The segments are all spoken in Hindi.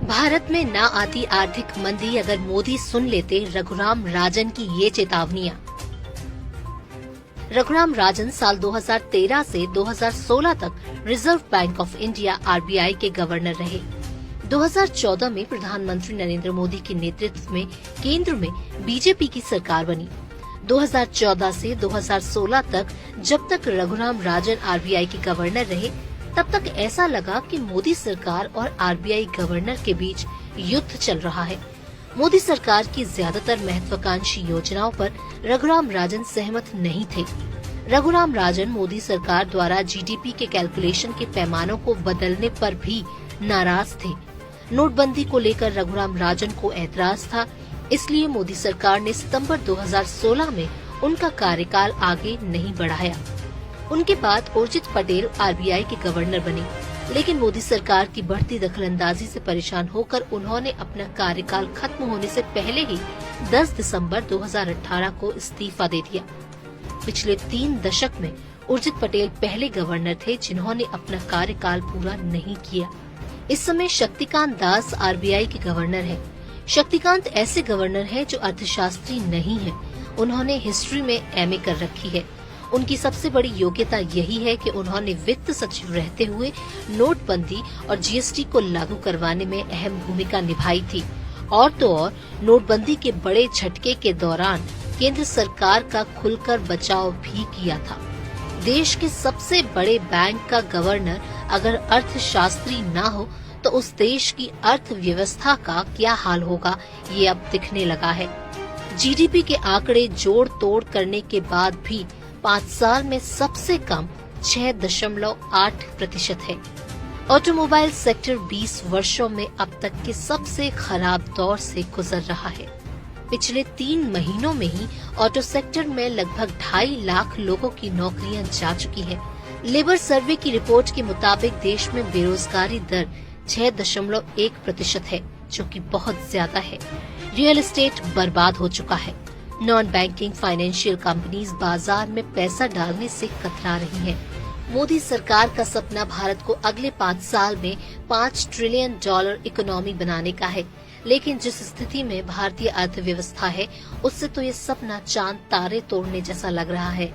भारत में ना आती आर्थिक मंदी अगर मोदी सुन लेते रघुराम राजन की ये चेतावनियां। रघुराम राजन साल 2013 से 2016 तक reserve bank of India (RBI) के गवर्नर रहे। 2014 में प्रधानमंत्री नरेंद्र मोदी के नेतृत्व में केंद्र में बीजेपी की सरकार बनी। 2014 से 2016 तक जब तक रघुराम राजन आरबीआई के गवर्नर रहे, तब तक ऐसा लगा कि मोदी सरकार और आरबीआई गवर्नर के बीच युद्ध चल रहा है। मोदी सरकार की ज्यादातर महत्वाकांक्षी योजनाओं पर रघुराम राजन सहमत नहीं थे। रघुराम राजन मोदी सरकार द्वारा जीडीपी के कैलकुलेशन के पैमानों को बदलने पर भी नाराज थे। नोटबंदी को लेकर रघुराम राजन को ऐतराज था, इसलिए मोदी सरकार ने सितंबर 2016 में उनका कार्यकाल आगे नहीं बढ़ाया। उनके बाद उर्जित पटेल आरबीआई के गवर्नर बने, लेकिन मोदी सरकार की बढ़ती दखलंदाजी से परेशान होकर उन्होंने अपना कार्यकाल खत्म होने से पहले ही 10 दिसंबर 2018 को इस्तीफा दे दिया। पिछले 3 दशक में उर्जित पटेल पहले गवर्नर थे जिन्होंने अपना कार्यकाल पूरा नहीं किया। इस समय शक्तिकांत दास आरबीआई के गवर्नर हैं। शक्तिकांत ऐसे गवर्नर हैं जो अर्थशास्त्री नहीं हैं। उन्होंने हिस्ट्री में एमए कर रखी है। उनकी सबसे बड़ी योग्यता यही है कि उन्होंने वित्त सचिव रहते हुए नोटबंदी और जीएसटी को लागू करवाने में अहम भूमिका निभाई थी। और तो और नोटबंदी के बड़े झटके के दौरान केंद्र सरकार का खुलकर बचाव भी किया था। देश के सबसे बड़े बैंक का गवर्नर अगर अर्थशास्त्री न हो तो उस देश की अर्थव्यवस्था का क्या हाल होगा, ये अब दिखने लगा है। जीडीपी के आंकड़े जोड़ तोड़ करने के बाद भी 5 साल में सबसे कम 6.8% है। ऑटोमोबाइल सेक्टर 20 वर्षों में अब तक के सबसे खराब दौर से गुजर रहा है। पिछले 3 महीनों में ही ऑटो सेक्टर में लगभग 2.5 लाख लोगों की नौकरियां जा चुकी है। लेबर सर्वे की रिपोर्ट के मुताबिक देश में बेरोजगारी दर 6.1% है, जो कि बहुत ज्यादा है। रियल एस्टेट बर्बाद हो चुका है। नॉन बैंकिंग फाइनेंशियल कंपनीज बाजार में पैसा डालने से कतरा रही हैं। मोदी सरकार का सपना भारत को अगले 5 साल में $5 ट्रिलियन इकोनॉमी बनाने का है, लेकिन जिस स्थिति में भारतीय अर्थव्यवस्था है, उससे तो ये सपना चांद तारे तोड़ने जैसा लग रहा है।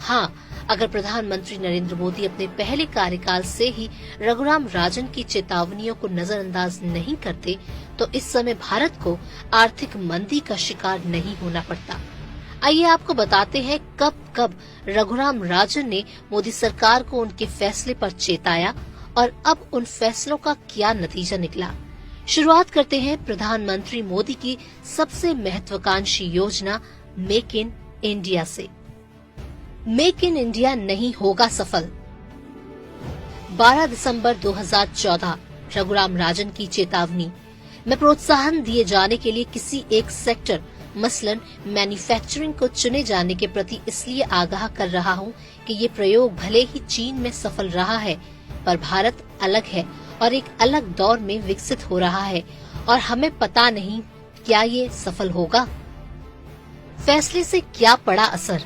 हाँ, अगर प्रधानमंत्री नरेंद्र मोदी अपने पहले कार्यकाल से ही रघुराम राजन की चेतावनियों को नजरअंदाज नहीं करते, तो इस समय भारत को आर्थिक मंदी का शिकार नहीं होना पड़ता। आइए आपको बताते हैं कब रघुराम राजन ने मोदी सरकार को उनके फैसले पर चेताया और अब उन फैसलों का क्या नतीजा निकला। शुरुआत करते हैं प्रधानमंत्री मोदी की सबसे महत्वाकांक्षी योजना मेक इन इंडिया से। मेक इन इंडिया नहीं होगा सफल। 12 दिसंबर 2014 रघुराम राजन की चेतावनी। मैं प्रोत्साहन दिए जाने के लिए किसी एक सेक्टर मसलन मैन्युफैक्चरिंग को चुने जाने के प्रति इसलिए आगाह कर रहा हूं कि ये प्रयोग भले ही चीन में सफल रहा है, पर भारत अलग है और एक अलग दौर में विकसित हो रहा है और हमें पता नहीं क्या ये सफल होगा। फैसले से क्या पड़ा असर।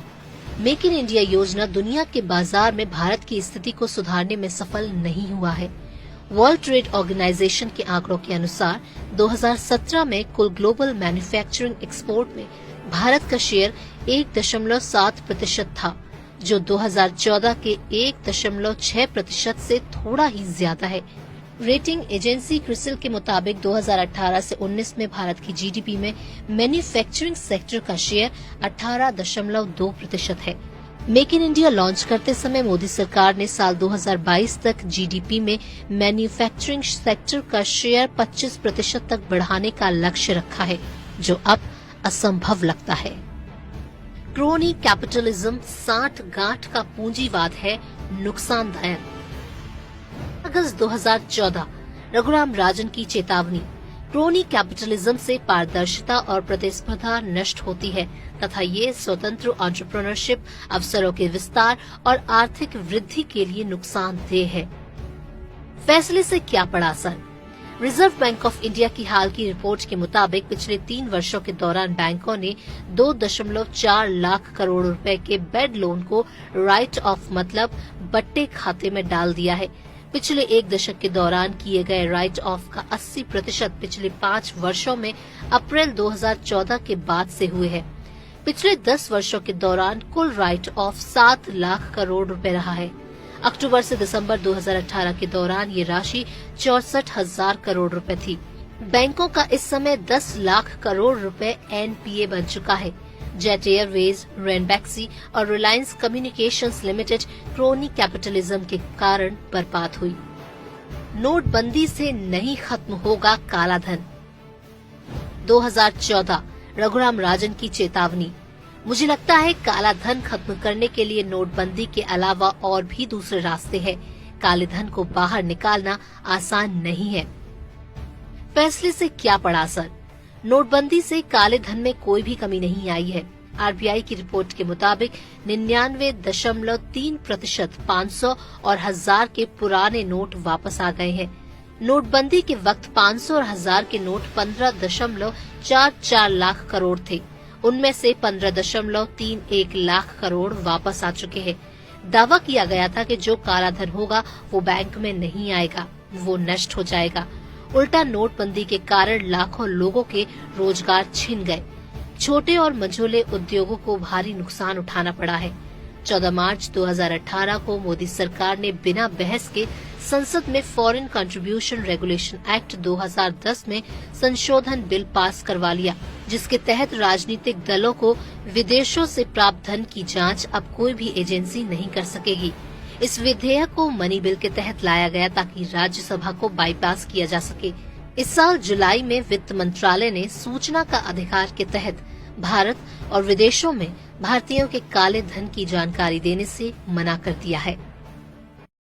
मेक इन इंडिया योजना दुनिया के बाजार में भारत की स्थिति को सुधारने में सफल नहीं हुआ है। वर्ल्ड ट्रेड ऑर्गेनाइजेशन के आंकड़ों के अनुसार 2017 में कुल ग्लोबल मैन्युफैक्चरिंग एक्सपोर्ट में भारत का शेयर 1.7% था, जो 2014 के 1.6% से थोड़ा ही ज्यादा है। रेटिंग एजेंसी क्रिसिल के मुताबिक 2018 से 19 में भारत की जीडीपी में मैन्युफैक्चरिंग सेक्टर का शेयर 18.2% है। मेक इन इंडिया लॉन्च करते समय मोदी सरकार ने साल 2022 तक जीडीपी में मैन्युफैक्चरिंग सेक्टर का शेयर 25% तक बढ़ाने का लक्ष्य रखा है, जो अब असंभव लगता है। क्रोनी कैपिटलिज्म साठ-गांठ का पूंजीवाद है, नुकसानदायक। अगस्त 2014 रघुराम राजन की चेतावनी। क्रोनी कैपिटलिज्म से पारदर्शिता और प्रतिस्पर्धा नष्ट होती है तथा ये स्वतंत्र एंटरप्रेन्योरशिप, अवसरों के विस्तार और आर्थिक वृद्धि के लिए नुकसानदेह है। फैसले से क्या पड़ा असर। रिजर्व बैंक ऑफ इंडिया की हाल की रिपोर्ट के मुताबिक पिछले 3 वर्षों के दौरान बैंकों ने 2.4 लाख करोड़ रुपए के बेड लोन को राइट ऑफ मतलब बट्टे खाते में डाल दिया है। पिछले एक दशक के दौरान किए गए राइट ऑफ का 80% पिछले 5 वर्षों में अप्रैल 2014 के बाद से हुए हैं। पिछले 10 वर्षों के दौरान कुल राइट ऑफ 7 लाख करोड़ रुपए रहा है। अक्टूबर से दिसंबर 2018 के दौरान ये राशि 64,000 करोड़ रुपए थी। बैंकों का इस समय 10 लाख करोड़ रुपए एनपीए बन चुका है। जेट एयरवेज, रेनबैक्सी और रिलायंस कम्युनिकेशंस लिमिटेड क्रोनी कैपिटलिज्म के कारण बर्बाद हुई। नोटबंदी से नहीं खत्म होगा काला धन। 2014 रघुराम राजन की चेतावनी। मुझे लगता है काला धन खत्म करने के लिए नोटबंदी के अलावा और भी दूसरे रास्ते हैं। काले धन को बाहर निकालना आसान नहीं है। फैसले से क्या पड़ा असर? नोटबंदी से काले धन में कोई भी कमी नहीं आई है। आरबीआई की रिपोर्ट के मुताबिक 99.3% 500 और 1000 के पुराने नोट वापस आ गए हैं। नोटबंदी के वक्त 500 और 1000 के नोट 15.44 लाख करोड़ थे। उनमें से 15.31 लाख करोड़ वापस आ चुके हैं। दावा किया गया था कि जो काला धन होगा वो बैंक में नहीं आएगा, वो नष्ट हो जाएगा। उल्टा नोटबंदी के कारण लाखों लोगों के रोजगार छिन गए। छोटे और मझोले उद्योगों को भारी नुकसान उठाना पड़ा है। 14 मार्च 2018 को मोदी सरकार ने बिना बहस के संसद में फॉरेन कंट्रीब्यूशन रेगुलेशन एक्ट 2010 में संशोधन बिल पास करवा लिया, जिसके तहत राजनीतिक दलों को विदेशों से प्राप्त धन की जांच अब कोई भी एजेंसी नहीं कर सकेगी। इस विधेयक को मनी बिल के तहत लाया गया ताकि राज्यसभा को बाईपास किया जा सके। इस साल जुलाई में वित्त मंत्रालय ने सूचना का अधिकार के तहत भारत और विदेशों में भारतीयों के काले धन की जानकारी देने से मना कर दिया है।